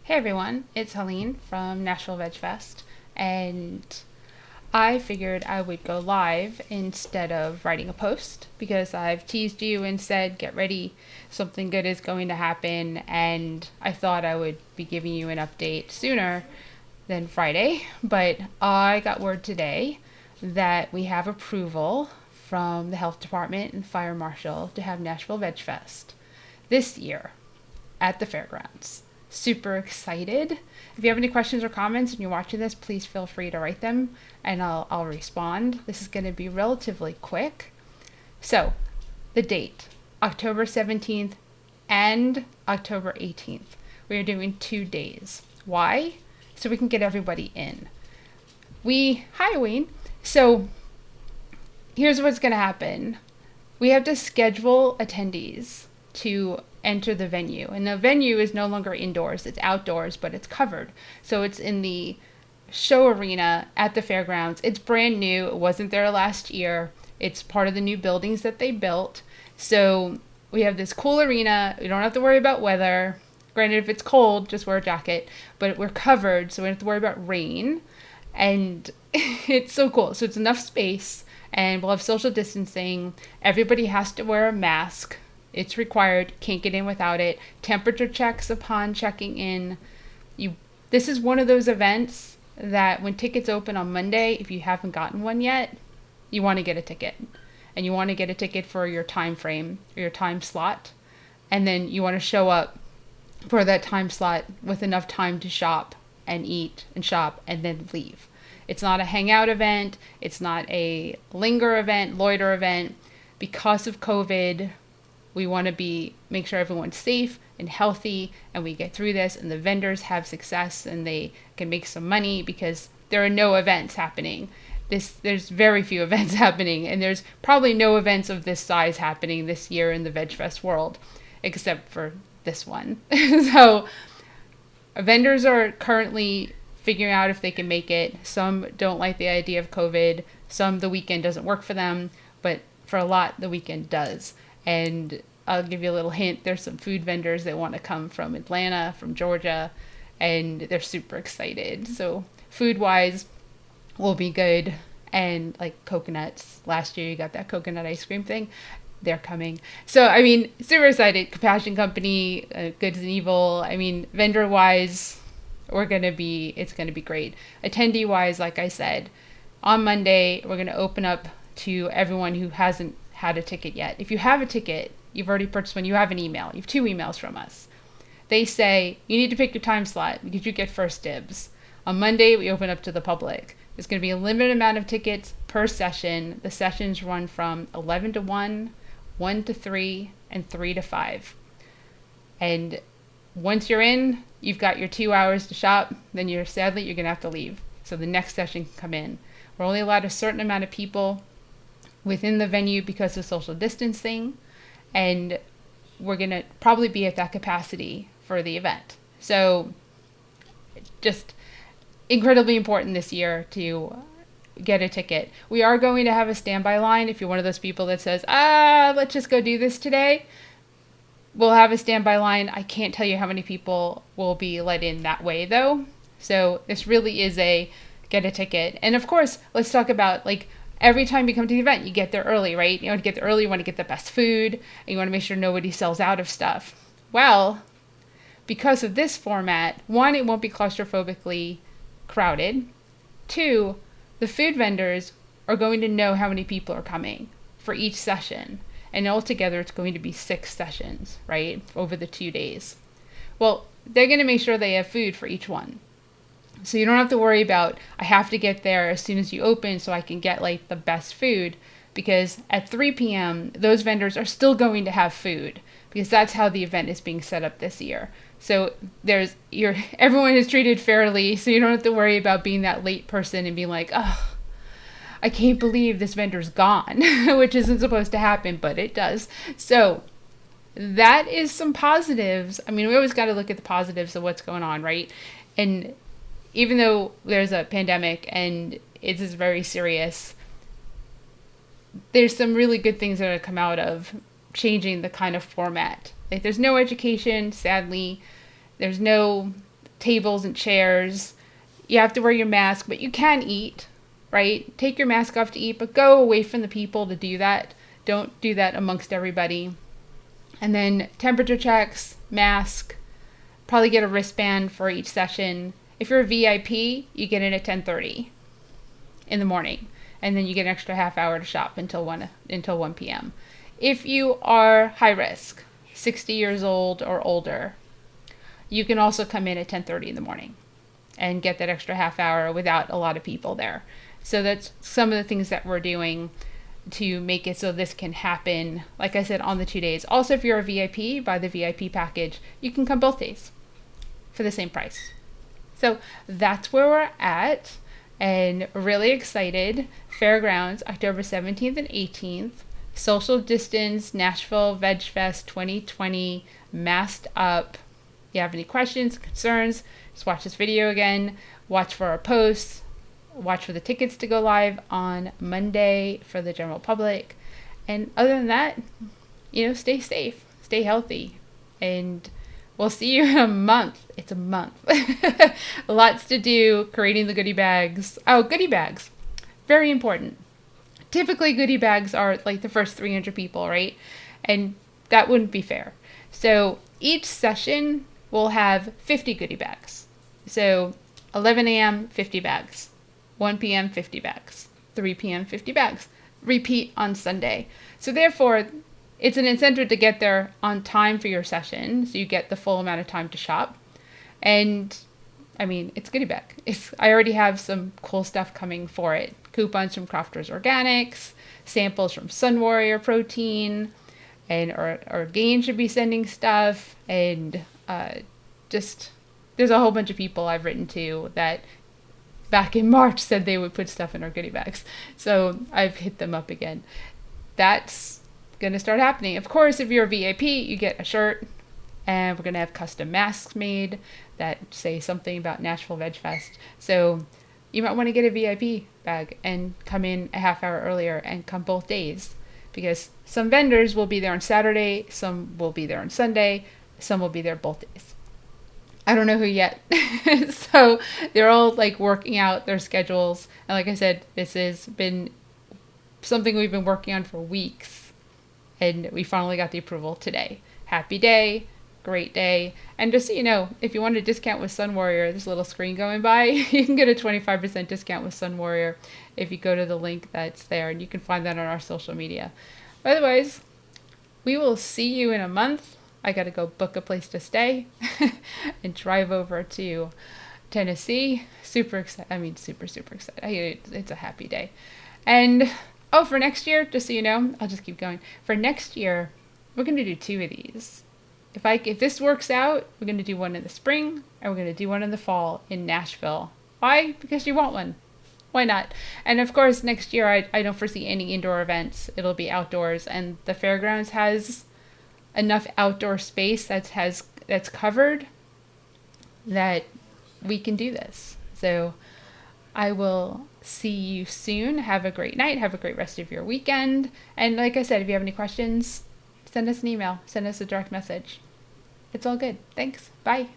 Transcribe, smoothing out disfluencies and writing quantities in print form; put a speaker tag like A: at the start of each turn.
A: Hey everyone, it's Helene from Nashville Vegfest, and I figured I would go live instead of writing a post because I've teased you and said, get ready, something good is going to happen, and I thought I would be giving you an update sooner than Friday, but I got word today that we have approval from the health department and fire marshal to have Nashville Vegfest this year at the fairgrounds. Super excited. If you have any questions or comments and you're watching this, please feel free to write them and I'll respond. This is going to be relatively quick. So, the date, October 17th and October 18th. We are doing 2 days. Why? So we can get everybody in. Hi Wayne. So, here's what's going to happen. We have to schedule attendees to enter the venue. And the venue is no longer indoors, it's outdoors, but it's covered. So it's in the show arena at the fairgrounds. It's brand new. It wasn't there last year. It's part of the new buildings that they built. So we have this cool arena. We don't have to worry about weather. Granted, if it's cold, just wear a jacket. But we're covered, so we don't have to worry about rain. And it's so cool. So it's enough space, and we'll have social distancing. Everybody has to wear a mask. It's required. Can't get in without it. Temperature checks upon checking in. This is one of those events that when tickets open on Monday, if you haven't gotten one yet, you want to get a ticket. And you want to get a ticket for your time frame or your time slot. And then you want to show up for that time slot with enough time to shop and eat and shop and then leave. It's not a hangout event. It's not a linger event, loiter event. Because of COVID, we want to make sure everyone's safe and healthy and we get through this and the vendors have success and they can make some money because there are no events happening. There's very few events happening, and there's probably no events of this size happening this year in the VegFest world except for this one. So vendors are currently figuring out if they can make it. Some don't like the idea of COVID. Some, the weekend doesn't work for them, but for a lot, the weekend does. And I'll give you a little hint. There's some food vendors that want to come from Atlanta, from Georgia, and they're super excited. So food-wise, will be good. And like coconuts. Last year you got that coconut ice cream thing. They're coming. So, I mean, super excited. Compassion Company, Goods and Evil. I mean, vendor-wise, it's going to be great. Attendee-wise, like I said, on Monday, we're going to open up to everyone who hasn't had a ticket yet. If you have a ticket, you've already purchased one, you have an email. You have 2 emails from us. They say, you need to pick your time slot because you get first dibs. On Monday, we open up to the public. There's going to be a limited amount of tickets per session. The sessions run from 11 to 1, 1 to 3, and 3 to 5. And once you're in, you've got your 2 hours to shop, then you're going to have to leave. So the next session can come in. We're only allowed a certain amount of people within the venue because of social distancing, and we're going to probably be at that capacity for the event. So just incredibly important this year to get a ticket. We are going to have a standby line. If you're one of those people that says, let's just go do this today, we'll have a standby line. I can't tell you how many people will be let in that way though. So this really is a get a ticket. And of course, let's talk about like every time you come to the event, you get there early, right? You want to get there early, you want to get the best food, and you want to make sure nobody sells out of stuff. Well, because of this format, 1, it won't be claustrophobically crowded. 2, the food vendors are going to know how many people are coming for each session. And altogether, it's going to be 6 sessions, right, over the 2 days. Well, they're going to make sure they have food for each one. So you don't have to worry about, I have to get there as soon as you open so I can get like the best food, because at 3 p.m., those vendors are still going to have food because that's how the event is being set up this year. So everyone is treated fairly, so you don't have to worry about being that late person and being like, oh, I can't believe this vendor's gone, which isn't supposed to happen, but it does. So that is some positives. I mean, we always got to look at the positives of what's going on, right? And even though there's a pandemic and it is very serious, there's some really good things that are going to come out of changing the kind of format. Like, there's no education, sadly. There's no tables and chairs. You have to wear your mask, but you can eat, right? Take your mask off to eat, but go away from the people to do that. Don't do that amongst everybody. And then temperature checks, mask, probably get a wristband for each session. If you're a VIP, you get in at 10:30 in the morning, and then you get an extra half hour to shop until 1 p.m. If you are high risk, 60 years old or older, you can also come in at 10:30 in the morning and get that extra half hour without a lot of people there. So that's some of the things that we're doing to make it so this can happen, like I said, on the 2 days. Also, if you're a VIP, buy the VIP package, you can come both days for the same price. So that's where we're at, and really excited. Fairgrounds, October 17th and 18th. Social distance, Nashville Vegfest 2020, masked up. If you have any questions, concerns, just watch this video again. Watch for our posts. Watch for the tickets to go live on Monday for the general public. And other than that, stay safe, stay healthy, and we'll see you in a month. It's a month. Lots to do, creating the goodie bags. Oh, goodie bags. Very important. Typically, goodie bags are like the first 300 people, right? And that wouldn't be fair. So each session will have 50 goodie bags. So 11 a.m., 50 bags. 1 p.m., 50 bags. 3 p.m., 50 bags. Repeat on Sunday. So therefore, it's an incentive to get there on time for your session, so you get the full amount of time to shop. And I mean, it's goodie bag. I already have some cool stuff coming for it. Coupons from Crofters Organics, samples from Sun Warrior Protein, and or Gain should be sending stuff, and just there's a whole bunch of people I've written to that back in March said they would put stuff in our goodie bags. So I've hit them up again. That's going to start happening. Of course, if you're a VIP, you get a shirt, and we're going to have custom masks made that say something about Nashville Vegfest. So you might want to get a VIP bag and come in a half hour earlier and come both days, because some vendors will be there on Saturday, some will be there on Sunday, some will be there both days. I don't know who yet. So they're all like working out their schedules. And like I said, this has been something we've been working on for weeks, and we finally got the approval today. Happy day. Great day. And just so you know, if you want a discount with Sun Warrior, this little screen going by, you can get a 25% discount with Sun Warrior if you go to the link that's there, and you can find that on our social media. Otherwise, we will see you in a month. I got to go book a place to stay and drive over to Tennessee. Super excited. I mean, super excited. It's a happy day. And for next year, just so you know, I'll just keep going. For next year, we're going to do 2 of these. If this works out, we're going to do one in the spring, and we're going to do one in the fall in Nashville. Why? Because you want one. Why not? And of course, next year, I don't foresee any indoor events. It'll be outdoors, and the fairgrounds has enough outdoor space that's covered that we can do this. So I will see you soon. Have a great night. Have a great rest of your weekend. And like I said, if you have any questions, send us an email. Send us a direct message. It's all good. Thanks. Bye.